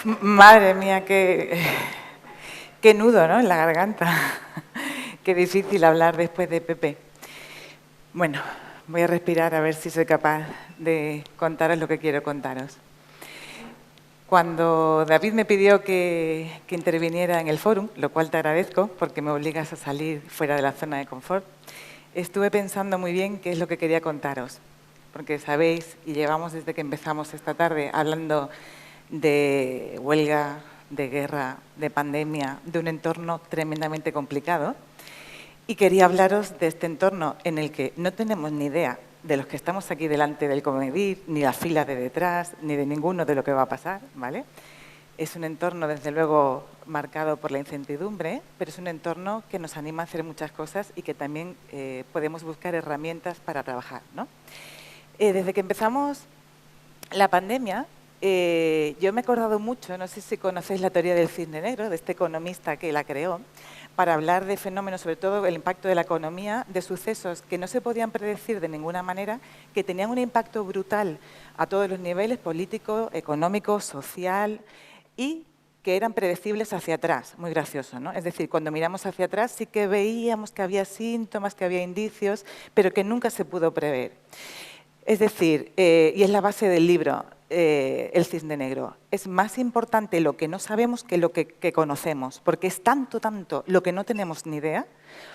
Madre mía, qué nudo, ¿no?, en la garganta. Qué difícil hablar después de Pepe. Bueno, voy a respirar a ver si soy capaz de contaros lo que quiero contaros. Cuando David me pidió que interviniera en el fórum, lo cual te agradezco porque me obligas a salir fuera de la zona de confort, estuve pensando muy bien qué es lo que quería contaros. Porque sabéis, y llevamos desde que empezamos esta tarde hablando de huelga, de guerra, de pandemia, de un entorno tremendamente complicado. Y quería hablaros de este entorno en el que no tenemos ni idea de los que estamos aquí delante del Comedir, ni la fila de detrás, ni de ninguno de lo que va a pasar, ¿vale? Es un entorno, desde luego, marcado por la incertidumbre, pero es un entorno que nos anima a hacer muchas cosas y que también podemos buscar herramientas para trabajar, ¿no? Desde que empezamos la pandemia, yo me he acordado mucho, no sé si conocéis la teoría del cisne negro, de este economista que la creó, para hablar de fenómenos, sobre todo el impacto de la economía, de sucesos que no se podían predecir de ninguna manera, que tenían un impacto brutal a todos los niveles, político, económico, social, y que eran predecibles hacia atrás. Muy gracioso, ¿no? Es decir, cuando miramos hacia atrás sí que veíamos que había síntomas, que había indicios, pero que nunca se pudo prever. Es decir, y es la base del libro, El cisne negro, es más importante lo que no sabemos que lo que conocemos, porque es tanto lo que no tenemos ni idea.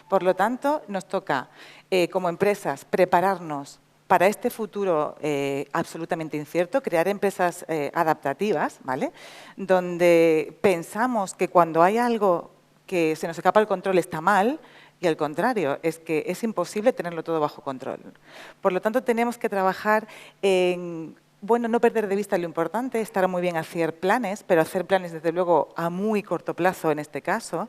Por lo tanto, nos toca, como empresas, prepararnos para este futuro absolutamente incierto, crear empresas adaptativas, ¿vale?, donde pensamos que cuando hay algo que se nos escapa el control está mal, y al contrario, es que es imposible tenerlo todo bajo control. Por lo tanto, tenemos que trabajar en, bueno, no perder de vista lo importante, estar muy bien hacer planes, pero hacer planes, desde luego, a muy corto plazo en este caso.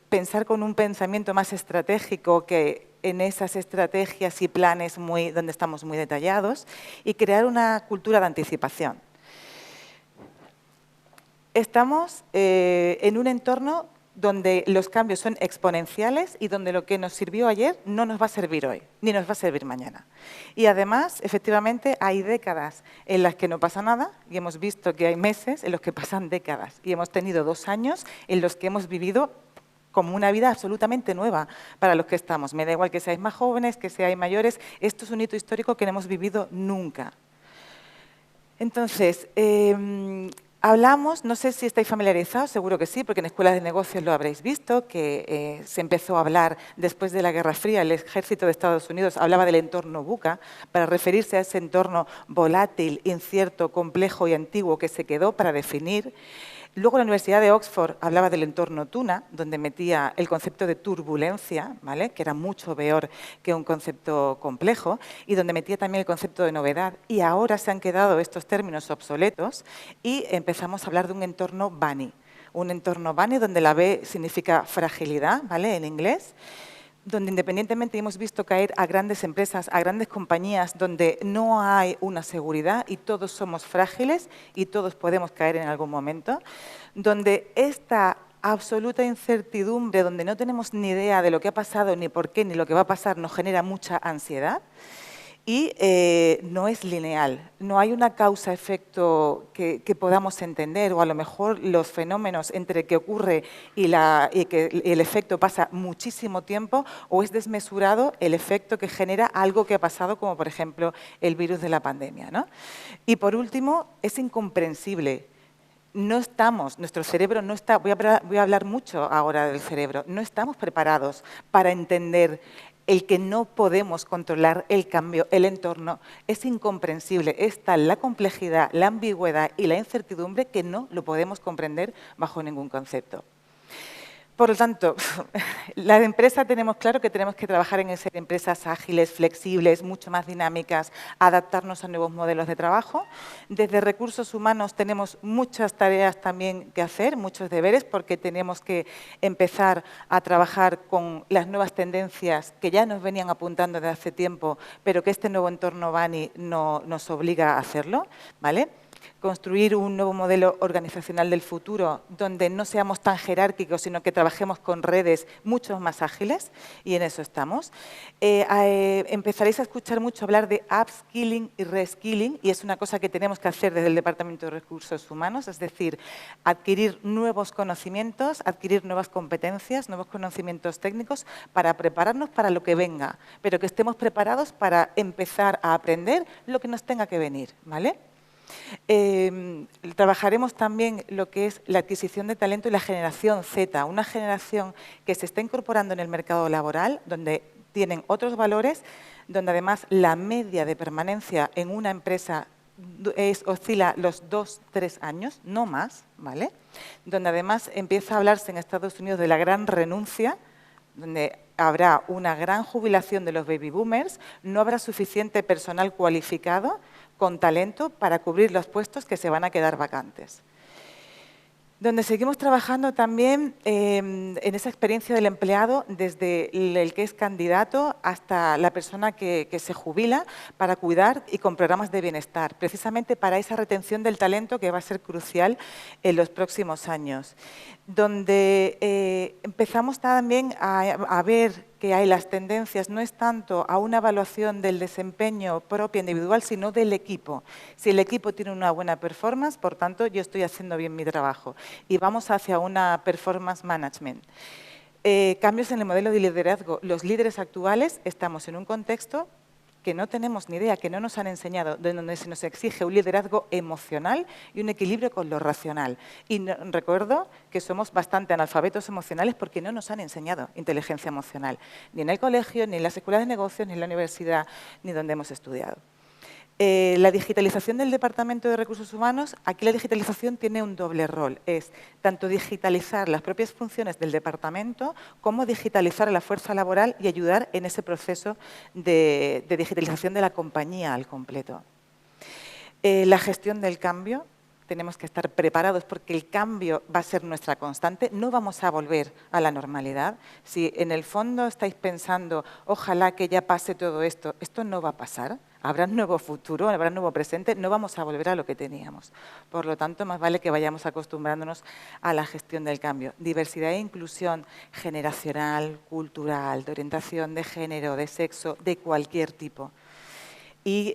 Pensar con un pensamiento más estratégico que en esas estrategias y planes donde estamos muy detallados, y crear una cultura de anticipación. Estamos en un entorno donde los cambios son exponenciales y donde lo que nos sirvió ayer no nos va a servir hoy, ni nos va a servir mañana. Y además, efectivamente, hay décadas en las que no pasa nada y hemos visto que hay meses en los que pasan décadas. Y hemos tenido 2 años en los que hemos vivido como una vida absolutamente nueva para los que estamos. Me da igual que seáis más jóvenes, que seáis mayores, esto es un hito histórico que no hemos vivido nunca. Entonces, hablamos, no sé si estáis familiarizados, seguro que sí, porque en escuelas de negocios lo habréis visto, que se empezó a hablar después de la Guerra Fría, el ejército de Estados Unidos hablaba del entorno VUCA para referirse a ese entorno volátil, incierto, complejo y antiguo que se quedó para definir. Luego la Universidad de Oxford hablaba del entorno Tuna, donde metía el concepto de turbulencia, ¿vale?, que era mucho peor que un concepto complejo, y donde metía también el concepto de novedad. Y ahora se han quedado estos términos obsoletos y empezamos a hablar de un entorno Bunny. Un entorno Bunny donde la B significa fragilidad, ¿vale?, en inglés, donde independientemente hemos visto caer a grandes empresas, a grandes compañías, donde no hay una seguridad y todos somos frágiles y todos podemos caer en algún momento, donde esta absoluta incertidumbre, donde no tenemos ni idea de lo que ha pasado, ni por qué, ni lo que va a pasar, nos genera mucha ansiedad. Y no es lineal, no hay una causa-efecto que podamos entender, o a lo mejor los fenómenos entre que ocurre y que el efecto pasa muchísimo tiempo, o es desmesurado el efecto que genera algo que ha pasado, como por ejemplo el virus de la pandemia, ¿no? Y por último, es incomprensible. No estamos, nuestro cerebro no está, voy a hablar mucho ahora del cerebro, no estamos preparados para entender el que no podemos controlar el cambio, el entorno. Es incomprensible, es tal la complejidad, la ambigüedad y la incertidumbre que no lo podemos comprender bajo ningún concepto. Por lo tanto, la empresa tenemos claro que tenemos que trabajar en ser empresas ágiles, flexibles, mucho más dinámicas, adaptarnos a nuevos modelos de trabajo. Desde recursos humanos tenemos muchas tareas también que hacer, muchos deberes, porque tenemos que empezar a trabajar con las nuevas tendencias que ya nos venían apuntando desde hace tiempo, pero que este nuevo entorno Bunny nos obliga a hacerlo, ¿vale? construir un nuevo modelo organizacional del futuro donde no seamos tan jerárquicos, sino que trabajemos con redes mucho más ágiles, y en eso estamos. Empezaréis a escuchar mucho hablar de upskilling y reskilling, y es una cosa que tenemos que hacer desde el Departamento de Recursos Humanos, es decir, adquirir nuevos conocimientos, adquirir nuevas competencias, nuevos conocimientos técnicos para prepararnos para lo que venga, pero que estemos preparados para empezar a aprender lo que nos tenga que venir, ¿vale? Trabajaremos también lo que es la adquisición de talento y la generación Z, una generación que se está incorporando en el mercado laboral, donde tienen otros valores, donde además la media de permanencia en una empresa oscila los 2-3 años, no más, ¿vale? Donde además empieza a hablarse en Estados Unidos de la gran renuncia, donde habrá una gran jubilación de los baby boomers, no habrá suficiente personal cualificado con talento para cubrir los puestos que se van a quedar vacantes. Donde seguimos trabajando también en esa experiencia del empleado, desde el que es candidato hasta la persona que se jubila, para cuidar y con programas de bienestar, precisamente para esa retención del talento que va a ser crucial en los próximos años. Donde empezamos también a ver que hay las tendencias, no es tanto a una evaluación del desempeño propio individual, sino del equipo. Si el equipo tiene una buena performance, por tanto, yo estoy haciendo bien mi trabajo. Y vamos hacia una performance management. Cambios en el modelo de liderazgo. Los líderes actuales estamos en un contexto que no tenemos ni idea, que no nos han enseñado, donde se nos exige un liderazgo emocional y un equilibrio con lo racional. Y recuerdo que somos bastante analfabetos emocionales porque no nos han enseñado inteligencia emocional, ni en el colegio, ni en las escuelas de negocios, ni en la universidad, ni donde hemos estudiado. La digitalización del Departamento de Recursos Humanos, aquí la digitalización tiene un doble rol, es tanto digitalizar las propias funciones del departamento como digitalizar a la fuerza laboral y ayudar en ese proceso de digitalización de la compañía al completo. La gestión del cambio, tenemos que estar preparados porque el cambio va a ser nuestra constante, no vamos a volver a la normalidad. Si en el fondo estáis pensando, ojalá que ya pase todo esto, esto no va a pasar. Habrá un nuevo futuro, habrá un nuevo presente, no vamos a volver a lo que teníamos. Por lo tanto, más vale que vayamos acostumbrándonos a la gestión del cambio. Diversidad e inclusión generacional, cultural, de orientación de género, de sexo, de cualquier tipo. Y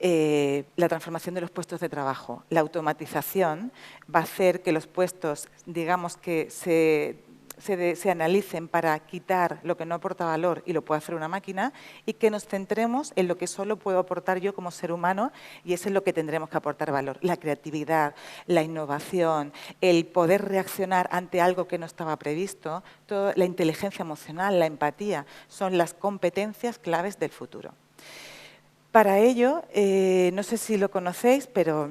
la transformación de los puestos de trabajo. La automatización va a hacer que los puestos, digamos que se analicen para quitar lo que no aporta valor y lo puede hacer una máquina, y que nos centremos en lo que solo puedo aportar yo como ser humano, y eso es lo que tendremos que aportar valor. La creatividad, la innovación, el poder reaccionar ante algo que no estaba previsto, toda la inteligencia emocional, la empatía, son las competencias claves del futuro. Para ello, no sé si lo conocéis, pero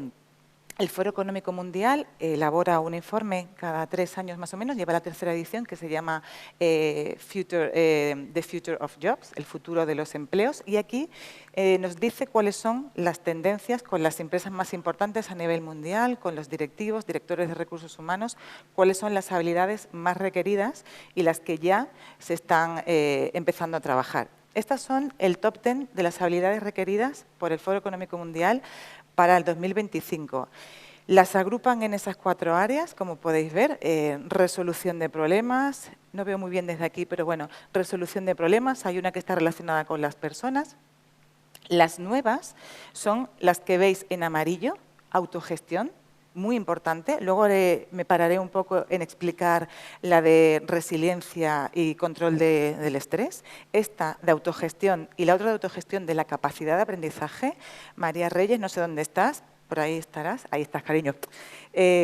el Foro Económico Mundial elabora un informe cada 3 años más o menos, lleva la 3ª edición, que se llama The Future of Jobs, el futuro de los empleos, y aquí nos dice cuáles son las tendencias con las empresas más importantes a nivel mundial, con los directivos, directores de recursos humanos, cuáles son las habilidades más requeridas y las que ya se están empezando a trabajar. Estas son el top 10 de las habilidades requeridas por el Foro Económico Mundial para el 2025. Las agrupan en esas 4 áreas, como podéis ver, resolución de problemas, no veo muy bien desde aquí, pero bueno, resolución de problemas, hay una que está relacionada con las personas. Las nuevas son las que veis en amarillo, autogestión, muy importante. Luego me pararé un poco en explicar la de resiliencia y control del estrés. Esta de autogestión y la otra de autogestión de la capacidad de aprendizaje. María Reyes, no sé dónde estás, por ahí estarás. Ahí estás, cariño.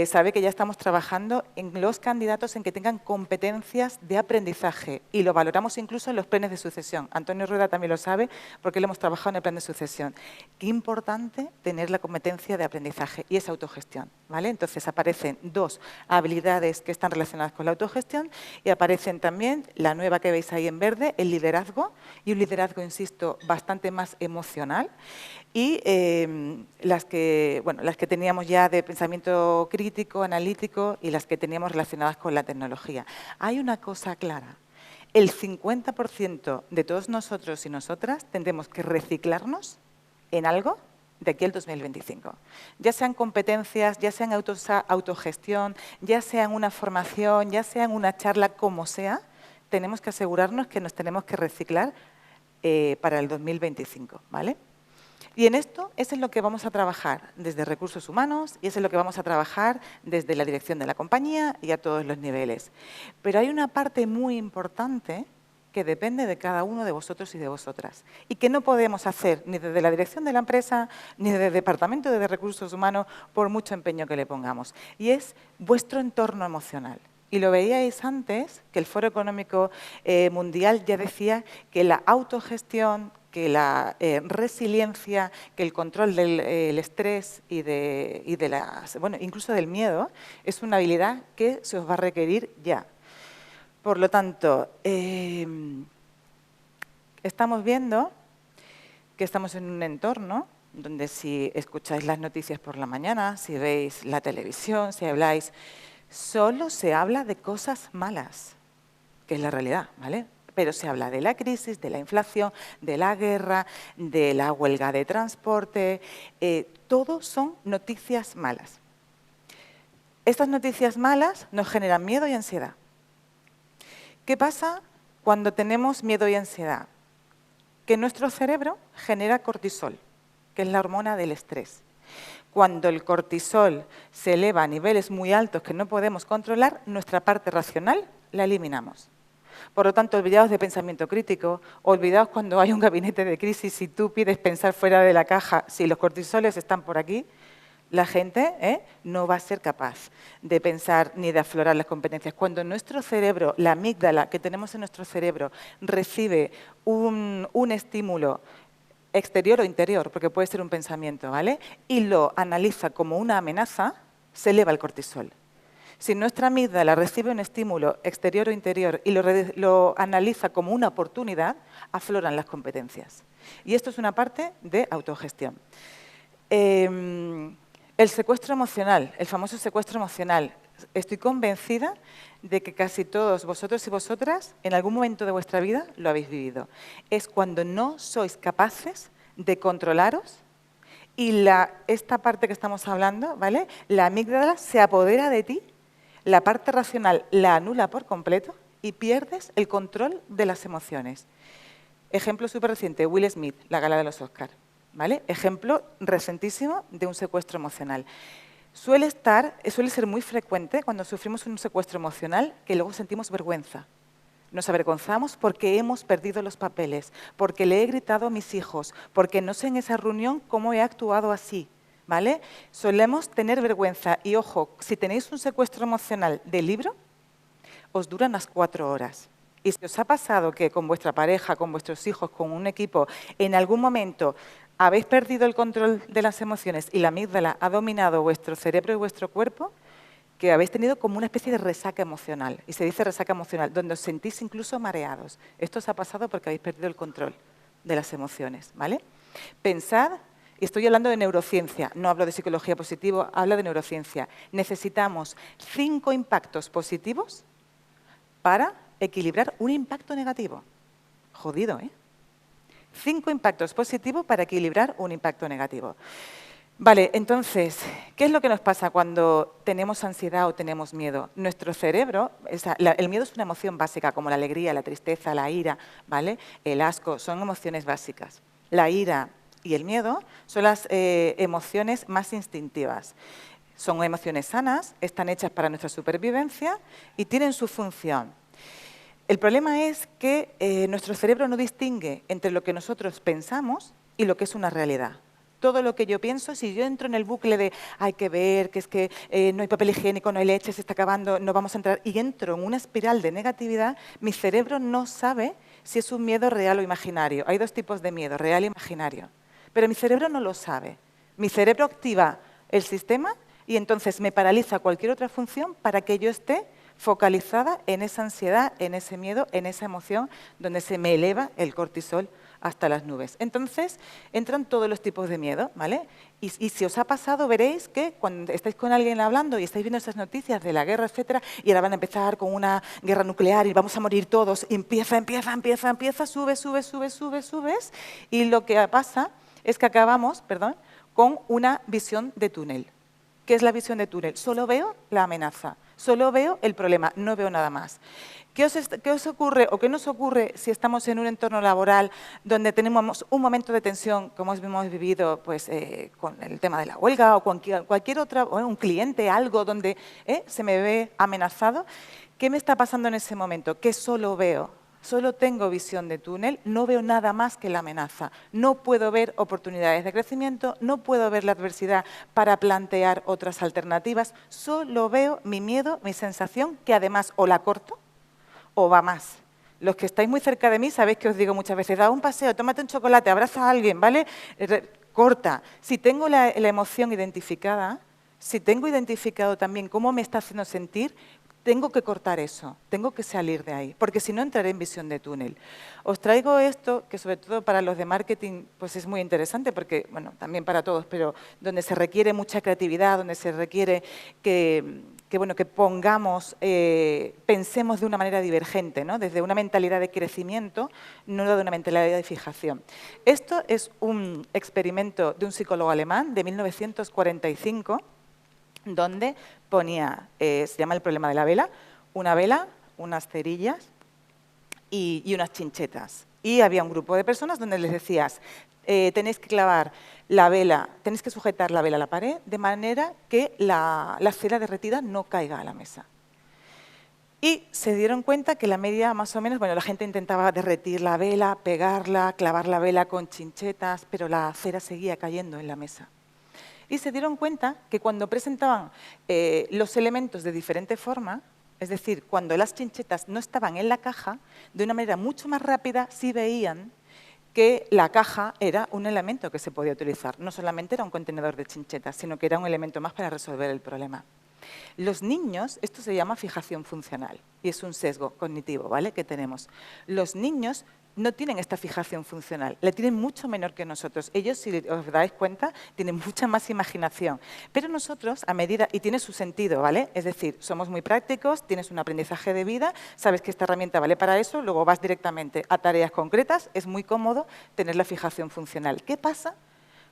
Sabe que ya estamos trabajando en los candidatos en que tengan competencias de aprendizaje y lo valoramos incluso en los planes de sucesión. Antonio Rueda también lo sabe porque lo hemos trabajado en el plan de sucesión. Qué importante tener la competencia de aprendizaje y esa autogestión, ¿vale? Entonces aparecen 2 habilidades que están relacionadas con la autogestión y aparecen también la nueva que veis ahí en verde, el liderazgo, y un liderazgo, insisto, bastante más emocional, y las que teníamos ya de pensamiento crítico, analítico, y las que teníamos relacionadas con la tecnología. Hay una cosa clara, el 50% de todos nosotros y nosotras tendremos que reciclarnos en algo de aquí al 2025. Ya sean competencias, ya sean autogestión, ya sean una formación, ya sean una charla, como sea, tenemos que asegurarnos que nos tenemos que reciclar para el 2025, ¿vale? Y en esto, eso es lo que vamos a trabajar desde recursos humanos y eso es lo que vamos a trabajar desde la dirección de la compañía y a todos los niveles. Pero hay una parte muy importante que depende de cada uno de vosotros y de vosotras y que no podemos hacer ni desde la dirección de la empresa ni desde el departamento de recursos humanos por mucho empeño que le pongamos. Y es vuestro entorno emocional. Y lo veíais antes, que el Foro Económico Mundial ya decía que la autogestión, que la resiliencia, que el control del estrés y bueno, incluso del miedo, es una habilidad que se os va a requerir ya. Por lo tanto, estamos viendo que estamos en un entorno donde si escucháis las noticias por la mañana, si veis la televisión, si habláis, solo se habla de cosas malas, que es la realidad, ¿vale? Pero se habla de la crisis, de la inflación, de la guerra, de la huelga de transporte, todo son noticias malas. Estas noticias malas nos generan miedo y ansiedad. ¿Qué pasa cuando tenemos miedo y ansiedad? Que nuestro cerebro genera cortisol, que es la hormona del estrés. Cuando el cortisol se eleva a niveles muy altos que no podemos controlar, nuestra parte racional la eliminamos. Por lo tanto, olvidaos de pensamiento crítico, olvidaos cuando hay un gabinete de crisis y tú pides pensar fuera de la caja, si los cortisoles están por aquí, la gente no va a ser capaz de pensar ni de aflorar las competencias. Cuando nuestro cerebro, la amígdala que tenemos en nuestro cerebro, recibe un estímulo exterior o interior, porque puede ser un pensamiento, ¿vale? Y lo analiza como una amenaza, se eleva el cortisol. Si nuestra amígdala recibe un estímulo exterior o interior y lo analiza como una oportunidad, afloran las competencias. Y esto es una parte de autogestión. El secuestro emocional, el famoso secuestro emocional. Estoy convencida de que casi todos vosotros y vosotras en algún momento de vuestra vida lo habéis vivido. Es cuando no sois capaces de controlaros y esta parte que estamos hablando, ¿vale? La amígdala se apodera de ti, la parte racional la anula por completo y pierdes el control de las emociones. Ejemplo súper reciente, Will Smith, la gala de los Oscars, ¿vale? Ejemplo recentísimo de un secuestro emocional. Suele ser muy frecuente cuando sufrimos un secuestro emocional que luego sentimos vergüenza. Nos avergonzamos porque hemos perdido los papeles, porque le he gritado a mis hijos, porque no sé en esa reunión cómo he actuado así, ¿vale? Solemos tener vergüenza y, ojo, si tenéis un secuestro emocional de libro, os duran las 4 horas. Y si os ha pasado que con vuestra pareja, con vuestros hijos, con un equipo, en algún momento habéis perdido el control de las emociones y la amígdala ha dominado vuestro cerebro y vuestro cuerpo, que habéis tenido como una especie de resaca emocional. Y se dice resaca emocional, donde os sentís incluso mareados. Esto os ha pasado porque habéis perdido el control de las emociones, ¿vale? Pensad, y estoy hablando de neurociencia, no hablo de psicología positiva, hablo de neurociencia. Necesitamos 5 impactos positivos para equilibrar un impacto negativo. Jodido, ¿eh? 5 impactos positivos para equilibrar un impacto negativo. Vale, entonces, ¿qué es lo que nos pasa cuando tenemos ansiedad o tenemos miedo? Nuestro cerebro, el miedo es una emoción básica, como la alegría, la tristeza, la ira, ¿vale? El asco, son emociones básicas. La ira y el miedo son las emociones más instintivas. Son emociones sanas, están hechas para nuestra supervivencia y tienen su función. El problema es que nuestro cerebro no distingue entre lo que nosotros pensamos y lo que es una realidad. Todo lo que yo pienso, si yo entro en el bucle de hay que ver, que es que no hay papel higiénico, no hay leche, se está acabando, no vamos a entrar, y entro en una espiral de negatividad, mi cerebro no sabe si es un miedo real o imaginario. Hay 2 tipos de miedo, real e imaginario. Pero mi cerebro no lo sabe. Mi cerebro activa el sistema y entonces me paraliza cualquier otra función para que yo esté focalizada en esa ansiedad, en ese miedo, en esa emoción, donde se me eleva el cortisol hasta las nubes. Entonces, entran todos los tipos de miedo, ¿vale? Y si os ha pasado, veréis que cuando estáis con alguien hablando y estáis viendo esas noticias de la guerra, etcétera, y ahora van a empezar con una guerra nuclear y vamos a morir todos, y empieza, subes, y lo que pasa es que acabamos, perdón, con una visión de túnel. ¿Qué es la visión de túnel? Solo veo la amenaza, solo veo el problema, no veo nada más. ¿Qué os ocurre o qué nos ocurre si estamos en un entorno laboral donde tenemos un momento de tensión, como hemos vivido pues, con el tema de la huelga o cualquier otra, o un cliente, algo donde se me ve amenazado? ¿Qué me está pasando en ese momento? ¿Qué solo veo? Solo tengo visión de túnel, no veo nada más que la amenaza. No puedo ver oportunidades de crecimiento, no puedo ver la adversidad para plantear otras alternativas, solo veo mi miedo, mi sensación, que además o la corto o va más. Los que estáis muy cerca de mí sabéis que os digo muchas veces, da un paseo, tómate un chocolate, abraza a alguien, ¿vale? Corta. Si tengo la emoción identificada, si tengo identificado también cómo me está haciendo sentir, tengo que cortar eso, tengo que salir de ahí, porque si no entraré en visión de túnel. Os traigo esto, que sobre todo para los de marketing pues es muy interesante, porque, bueno, también para todos, pero donde se requiere mucha creatividad, donde se requiere que pongamos, pensemos de una manera divergente, ¿no? Desde una mentalidad de crecimiento, no de una mentalidad de fijación. Esto es un experimento de un psicólogo alemán de 1945, donde ponía, se llama el problema de la vela, una vela, unas cerillas y unas chinchetas. Y había un grupo de personas donde les decías, tenéis que clavar la vela, tenéis que sujetar la vela a la pared de manera que la cera derretida no caiga a la mesa. Y se dieron cuenta que la media, más o menos, bueno, la gente intentaba derretir la vela, pegarla, clavar la vela con chinchetas, pero la cera seguía cayendo en la mesa. Y se dieron cuenta que cuando presentaban los elementos de diferente forma, es decir, cuando las chinchetas no estaban en la caja, de una manera mucho más rápida sí veían que la caja era un elemento que se podía utilizar. No solamente era un contenedor de chinchetas, sino que era un elemento más para resolver el problema. Los niños, esto se llama fijación funcional y es un sesgo cognitivo, ¿vale?, que tenemos. Los niños no tienen esta fijación funcional, la tienen mucho menor que nosotros. Ellos, si os dais cuenta, tienen mucha más imaginación. Pero nosotros, a medida, y tiene su sentido, ¿vale? Es decir, somos muy prácticos, tienes un aprendizaje de vida, sabes que esta herramienta vale para eso, luego vas directamente a tareas concretas, es muy cómodo tener la fijación funcional. ¿Qué pasa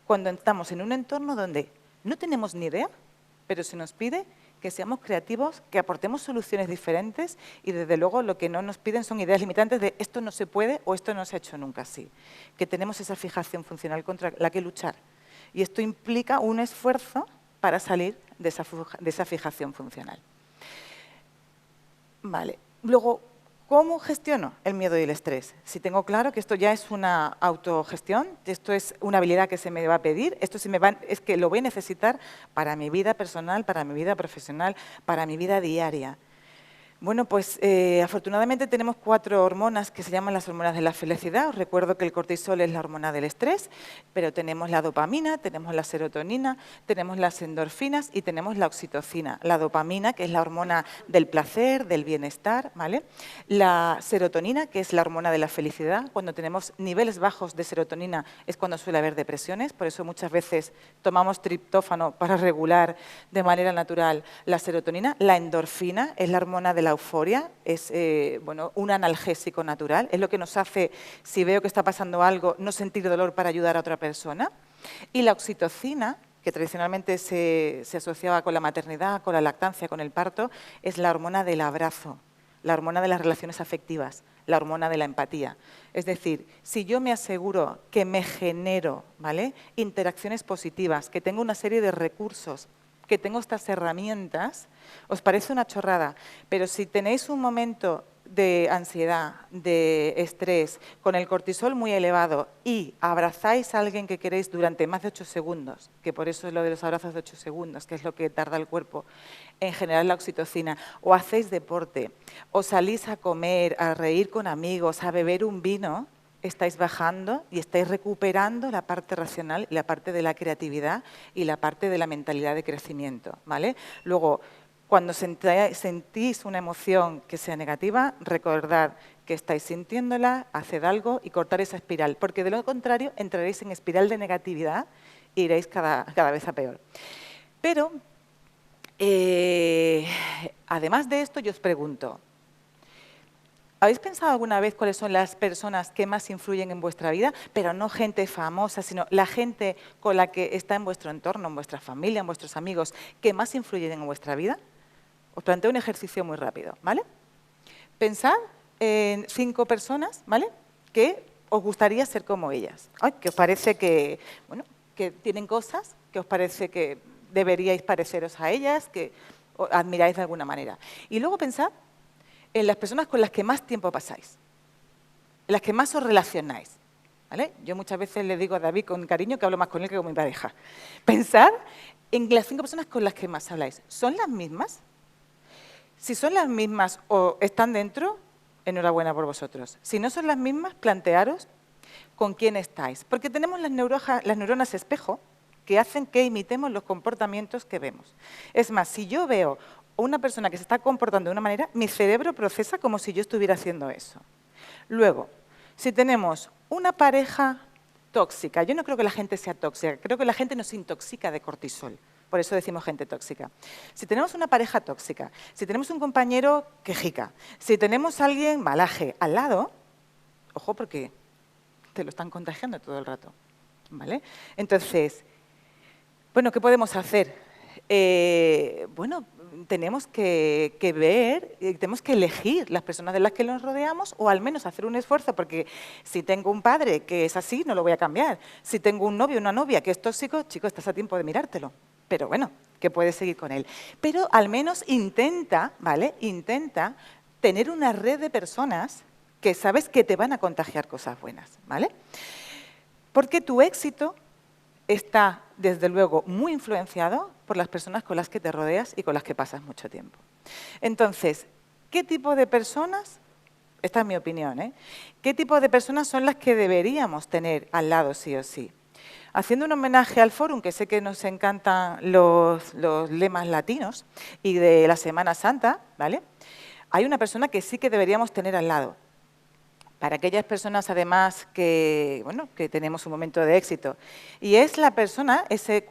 cuando estamos en un entorno donde no tenemos ni idea, pero se nos pide que seamos creativos, que aportemos soluciones diferentes y, desde luego, lo que no nos piden son ideas limitantes de esto no se puede o esto no se ha hecho nunca así? Que tenemos esa fijación funcional contra la que luchar. Y esto implica un esfuerzo para salir de esa fijación funcional. Vale. Luego, ¿cómo gestiono el miedo y el estrés? Si tengo claro que esto ya es una autogestión, esto es una habilidad que se me va a pedir, esto es que lo voy a necesitar para mi vida personal, para mi vida profesional, para mi vida diaria. Bueno, pues afortunadamente tenemos 4 hormonas que se llaman las hormonas de la felicidad. Os recuerdo que el cortisol es la hormona del estrés, pero tenemos la dopamina, tenemos la serotonina, tenemos las endorfinas y tenemos la oxitocina. La dopamina, que es la hormona del placer, del bienestar, ¿vale? La serotonina, que es la hormona de la felicidad. Cuando tenemos niveles bajos de serotonina es cuando suele haber depresiones, por eso muchas veces tomamos triptófano para regular de manera natural la serotonina. La endorfina es la hormona de la euforia, es un analgésico natural, es lo que nos hace, si veo que está pasando algo, no sentir dolor para ayudar a otra persona. Y la oxitocina, que tradicionalmente se asociaba con la maternidad, con la lactancia, con el parto, es la hormona del abrazo, la hormona de las relaciones afectivas, la hormona de la empatía. Es decir, si yo me aseguro que me genero, ¿vale?, interacciones positivas, que tengo una serie de recursos, que tengo estas herramientas, os parece una chorrada, pero si tenéis un momento de ansiedad, de estrés, con el cortisol muy elevado y abrazáis a alguien que queréis durante más de 8 segundos, que por eso es lo de los abrazos de 8 segundos, que es lo que tarda el cuerpo en generar la oxitocina, o hacéis deporte, o salís a comer, a reír con amigos, a beber un vino, estáis bajando y estáis recuperando la parte racional, la parte de la creatividad y la parte de la mentalidad de crecimiento, ¿vale? Luego, cuando sentís una emoción que sea negativa, recordad que estáis sintiéndola, haced algo y cortar esa espiral, porque de lo contrario entraréis en espiral de negatividad e iréis cada vez a peor. Pero, además de esto, yo os pregunto, ¿Habéis pensado alguna vez cuáles son las personas que más influyen en vuestra vida? Pero no gente famosa, sino la gente con la que está en vuestro entorno, en vuestra familia, en vuestros amigos, que más influyen en vuestra vida. Os planteo un ejercicio muy rápido, ¿vale? Pensad en 5 personas, ¿vale?, que os gustaría ser como ellas. Ay, que os parece que, bueno, que tienen cosas, que os parece que deberíais pareceros a ellas, que os admiráis de alguna manera. Y luego pensad en las personas con las que más tiempo pasáis, en las que más os relacionáis, ¿vale? Yo muchas veces le digo a David con cariño que hablo más con él que con mi pareja. Pensad en las 5 personas con las que más habláis. ¿Son las mismas? Si son las mismas o están dentro, enhorabuena por vosotros. Si no son las mismas, plantearos con quién estáis. Porque tenemos las neuronas espejo que hacen que imitemos los comportamientos que vemos. Es más, si yo veo a una persona que se está comportando de una manera, mi cerebro procesa como si yo estuviera haciendo eso. Luego, si tenemos una pareja tóxica, yo no creo que la gente sea tóxica, creo que la gente nos intoxica de cortisol. Por eso decimos gente tóxica. Si tenemos una pareja tóxica, si tenemos un compañero quejica, si tenemos a alguien malaje al lado, ojo porque te lo están contagiando todo el rato, ¿vale? Entonces, bueno, ¿qué podemos hacer? Bueno, tenemos que ver, tenemos que elegir las personas de las que nos rodeamos o al menos hacer un esfuerzo, porque si tengo un padre que es así, no lo voy a cambiar. Si tengo un novio o una novia que es tóxico, chico, estás a tiempo de mirártelo. Pero bueno, que puedes seguir con él. Pero al menos intenta, ¿vale? Intenta tener una red de personas que sabes que te van a contagiar cosas buenas, ¿vale? Porque tu éxito está, desde luego, muy influenciado por las personas con las que te rodeas y con las que pasas mucho tiempo. Entonces, ¿qué tipo de personas? Esta es mi opinión, ¿eh? ¿Qué tipo de personas son las que deberíamos tener al lado sí o sí? Haciendo un homenaje al Fórum, que sé que nos encantan los lemas latinos y de la Semana Santa, ¿vale? Hay una persona que sí que deberíamos tener al lado. Para aquellas personas, además, que, bueno, que tenemos un momento de éxito. Y es la persona,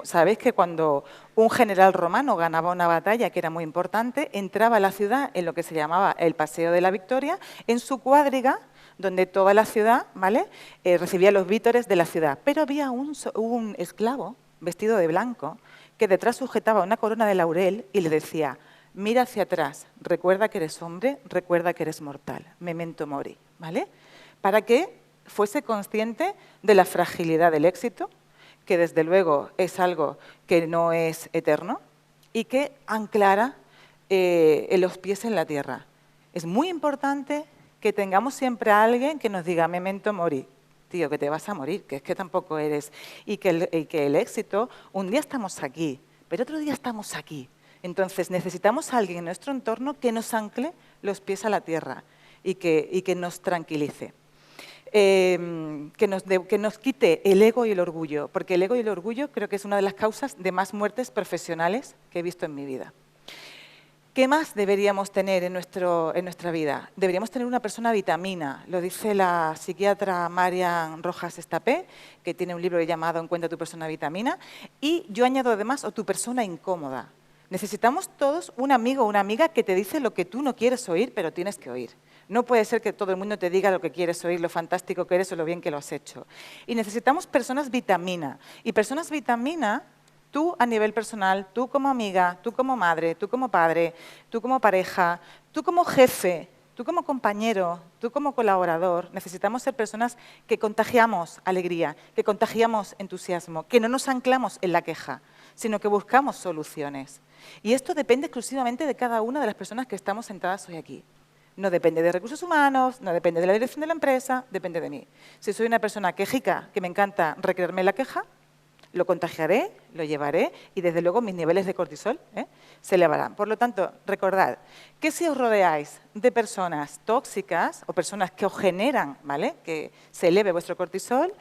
sabéis que cuando un general romano ganaba una batalla que era muy importante, entraba a la ciudad en lo que se llamaba el Paseo de la Victoria, en su cuadriga, donde toda la ciudad, ¿vale?, recibía los vítores de la ciudad. Pero había un esclavo vestido de blanco que detrás sujetaba una corona de laurel y le decía: mira hacia atrás, recuerda que eres hombre, recuerda que eres mortal, memento mori, ¿vale? Para que fuese consciente de la fragilidad del éxito, que desde luego es algo que no es eterno, y que anclara los pies en la tierra. Es muy importante que tengamos siempre a alguien que nos diga memento mori, tío, que te vas a morir, que es que tampoco eres, y que el éxito, un día estamos aquí, pero otro día estamos aquí. Entonces, necesitamos a alguien en nuestro entorno que nos ancle los pies a la tierra y que nos tranquilice. Que nos quite el ego y el orgullo, porque el ego y el orgullo creo que es una de las causas de más muertes profesionales que he visto en mi vida. ¿Qué más deberíamos tener en nuestra vida? Deberíamos tener una persona vitamina. Lo dice la psiquiatra Marian Rojas Estapé, que tiene un libro llamado Encuentra tu persona vitamina. Y yo añado además, o tu persona incómoda. Necesitamos todos un amigo o una amiga que te dice lo que tú no quieres oír, pero tienes que oír. No puede ser que todo el mundo te diga lo que quieres oír, lo fantástico que eres o lo bien que lo has hecho. Y necesitamos personas vitamina. Y personas vitamina, tú a nivel personal, tú como amiga, tú como madre, tú como padre, tú como pareja, tú como jefe, tú como compañero, tú como colaborador, necesitamos ser personas que contagiamos alegría, que contagiamos entusiasmo, que no nos anclamos en la queja, sino que buscamos soluciones. Y esto depende exclusivamente de cada una de las personas que estamos sentadas hoy aquí. No depende de recursos humanos, no depende de la dirección de la empresa, depende de mí. Si soy una persona quejica, que me encanta recrearme en la queja, lo contagiaré, lo llevaré y desde luego mis niveles de cortisol se elevarán. Por lo tanto, recordad que si os rodeáis de personas tóxicas o personas que os generan, ¿vale?, que se eleve vuestro cortisol,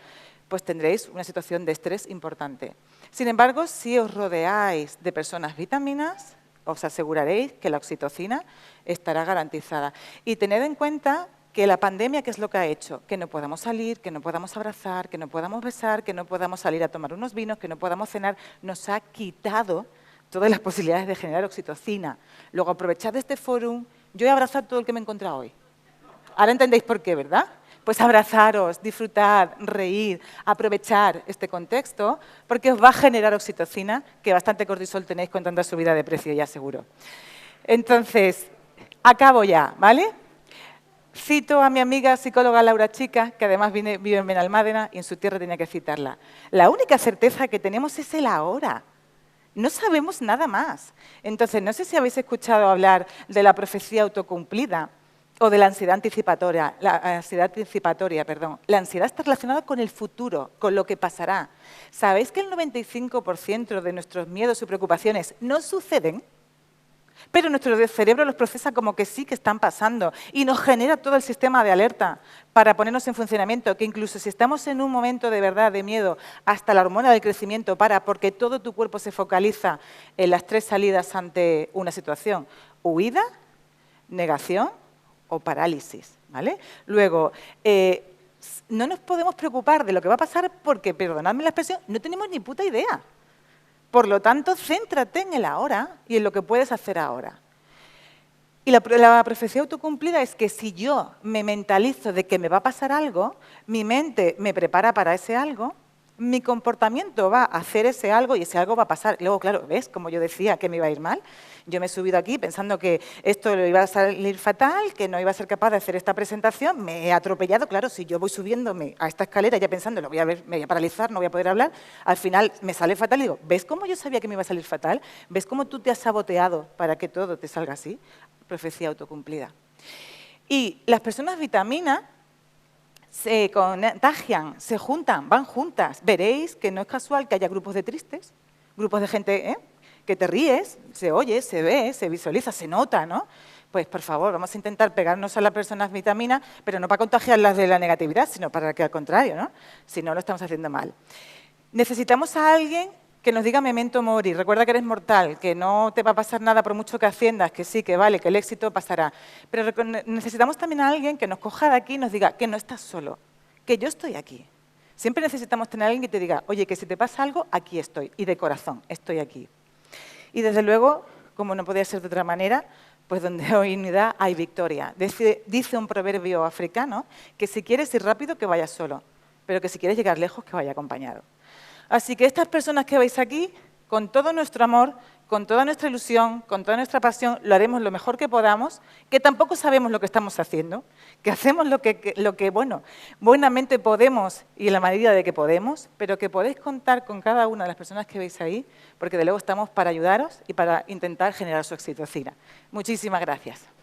pues tendréis una situación de estrés importante. Sin embargo, si os rodeáis de personas vitaminas, os aseguraréis que la oxitocina estará garantizada. Y tened en cuenta que la pandemia, ¿qué es lo que ha hecho? Que no podamos salir, que no podamos abrazar, que no podamos besar, que no podamos salir a tomar unos vinos, que no podamos cenar. Nos ha quitado todas las posibilidades de generar oxitocina. Luego, aprovechad este fórum. Yo he abrazado a todo el que me he encontrado hoy. ahora entendéis por qué, ¿verdad? Pues abrazaros, disfrutad, reír, aprovechar este contexto, porque os va a generar oxitocina, que bastante cortisol tenéis con tanta subida de precio, ya seguro. Entonces, acabo ya, ¿vale? Cito a mi amiga psicóloga Laura Chica, que además vive en Benalmádena y en su tierra tenía que citarla. La única certeza que tenemos es el ahora. No sabemos nada más. Entonces, no sé si habéis escuchado hablar de la profecía autocumplida o de la ansiedad anticipatoria. La ansiedad está relacionada con el futuro, con lo que pasará. ¿Sabéis que el 95% de nuestros miedos y preocupaciones no suceden? Pero nuestro cerebro los procesa como que sí que están pasando y nos genera todo el sistema de alerta para ponernos en funcionamiento, que incluso si estamos en un momento de verdad de miedo, hasta la hormona del crecimiento para, porque todo tu cuerpo se focaliza en las 3 salidas ante una situación: huida, negación o parálisis, ¿vale? Luego, no nos podemos preocupar de lo que va a pasar porque, perdonadme la expresión, no tenemos ni puta idea. Por lo tanto, céntrate en el ahora y en lo que puedes hacer ahora. Y la profecía autocumplida es que si yo me mentalizo de que me va a pasar algo, mi mente me prepara para ese algo, mi comportamiento va a hacer ese algo y ese algo va a pasar. Luego, claro, ¿ves? Como yo decía que me iba a ir mal. Yo me he subido aquí pensando que esto le iba a salir fatal, que no iba a ser capaz de hacer esta presentación. Me he atropellado, claro, si yo voy subiéndome a esta escalera ya pensando, lo voy a ver, me voy a paralizar, no voy a poder hablar, al final me sale fatal y digo, ¿ves cómo yo sabía que me iba a salir fatal? ¿Ves cómo tú te has saboteado para que todo te salga así? Profecía autocumplida. Y las personas vitamina se contagian, se juntan, van juntas. Veréis que no es casual que haya grupos de tristes, grupos de gente que te ríes, se oye, se ve, se visualiza, se nota, ¿no? Pues, por favor, vamos a intentar pegarnos a las personas vitaminas, pero no para contagiarlas de la negatividad, sino para que al contrario, ¿no? Si no, lo estamos haciendo mal. Necesitamos a alguien que nos diga memento mori, recuerda que eres mortal, que no te va a pasar nada por mucho que asciendas, que sí, que vale, que el éxito pasará. Pero necesitamos también a alguien que nos coja de aquí y nos diga que no estás solo, que yo estoy aquí. Siempre necesitamos tener a alguien que te diga, oye, que si te pasa algo, aquí estoy, y de corazón, estoy aquí. Y desde luego, como no podía ser de otra manera, pues donde hay unidad hay victoria. Dice un proverbio africano que si quieres ir rápido, que vayas solo, pero que si quieres llegar lejos, que vaya acompañado. Así que estas personas que veis aquí, con todo nuestro amor, con toda nuestra ilusión, con toda nuestra pasión, lo haremos lo mejor que podamos, que tampoco sabemos lo que estamos haciendo, que hacemos lo que bueno, buenamente podemos y en la medida de que podemos, pero que podéis contar con cada una de las personas que veis ahí, porque de luego estamos para ayudaros y para intentar generar su oxitocina. Muchísimas gracias.